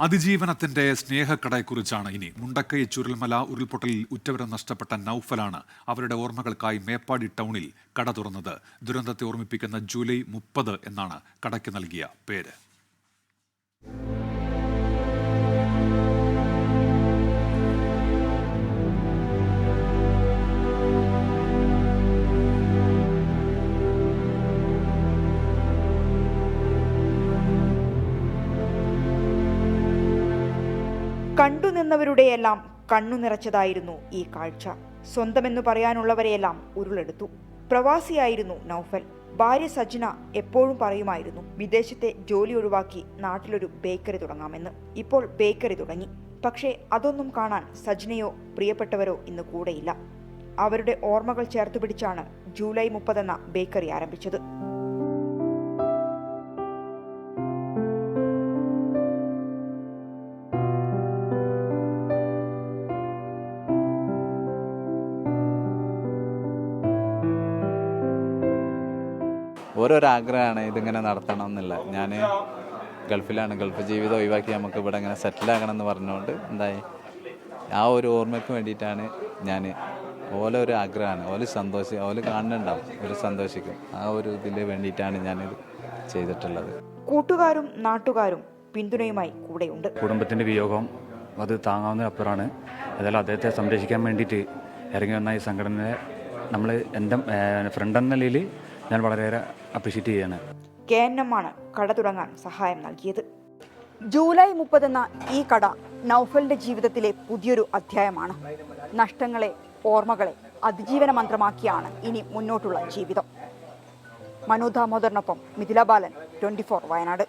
അതിജീവനത്തിന്റെ സ്നേഹക്കടയെക്കുറിച്ചാണ് ഇനി. മുണ്ടക്കൈ ചുരൽമല ഉരുൾപൊട്ടലിൽ ഉറ്റവരെ നഷ്ടപ്പെട്ട നൌഫലാണ് അവരുടെ ഓർമ്മകൾക്കായി മേപ്പാടി ടൗണിൽ കട തുറന്നത്. ദുരന്തത്തെ ഓർമ്മിപ്പിക്കുന്ന ജൂലൈ 30 എന്നാണ് കടയ്ക്ക് നൽകിയ പേര്. കണ്ടുനിന്നവരുടെയെല്ലാം കണ്ണു നിറച്ചതായിരുന്നു ഈ കാഴ്ച. സ്വന്തമെന്നു പറയാനുള്ളവരെയെല്ലാം ഉരുളെടുത്തു. പ്രവാസിയായിരുന്നു നൌഫൽ. ഭാര്യ സജ്ന എപ്പോഴും പറയുമായിരുന്നു വിദേശത്തെ ജോലി ഒഴിവാക്കി നാട്ടിലൊരു ബേക്കറി തുടങ്ങാമെന്ന്. ഇപ്പോൾ ബേക്കറി തുടങ്ങി. പക്ഷേ അതൊന്നും കാണാൻ സജ്നയോ പ്രിയപ്പെട്ടവരോ ഇന്ന് കൂടെയില്ല. അവരുടെ ഓർമ്മകൾ ചേർത്തുപിടിച്ചാണ് ജൂലൈ 30 എന്ന ബേക്കറി ആരംഭിച്ചത്. ഓരോരോ ആഗ്രഹമാണ് ഇതിങ്ങനെ നടത്തണം എന്നില്ല. ഞാൻ ഗൾഫിലാണ്, ഗൾഫ് ജീവിതം ഒഴിവാക്കി നമുക്ക് ഇവിടെ ഇങ്ങനെ സെറ്റിലാകണം എന്ന് പറഞ്ഞുകൊണ്ട് എന്തായി ആ ഒരു ഓർമ്മയ്ക്ക് വേണ്ടിയിട്ടാണ് ഞാൻ ഓരോ ആഗ്രഹമാണ്. ഓല് കാണുന്നുണ്ടാവും, ഒരു സന്തോഷിക്കും. ആ ഒരു ഇതിന് വേണ്ടിയിട്ടാണ് ഞാനിത് ചെയ്തിട്ടുള്ളത്. കൂട്ടുകാരും നാട്ടുകാരും പിന്തുണയുമായി കൂടെയുണ്ട്. കുടുംബത്തിൻ്റെ വിയോഗം അത് താങ്ങാവുന്നതിനപ്പുറമാണ്. ഏതായാലും അദ്ദേഹത്തെ സംരക്ഷിക്കാൻ വേണ്ടിയിട്ട് ഇറങ്ങി വന്ന ഈ സംഘടനയെ നമ്മൾ എൻ്റെ ഫ്രണ്ട് എന്ന നിലയിൽ ഞാൻ വളരെയേറെ അപ്രീഷിയേറ്റ് ചെയ്യാണ്. KNM ആണ് കട തുടങ്ങാൻ സഹായം നൽകിയത്. ജൂലൈ 30 എന്ന ഈ കട നൌഫലിന്റെ ജീവിതത്തിലെ പുതിയൊരു അധ്യായമാണ്. നഷ്ടങ്ങളെ, ഓർമ്മകളെ അതിജീവന മന്ത്രമാക്കിയാണ് ഇനി മുന്നോട്ടുള്ള ജീവിതം. മനു ദാമോദറിനൊപ്പം മിഥില ബാലൻ, 24 വയനാട്.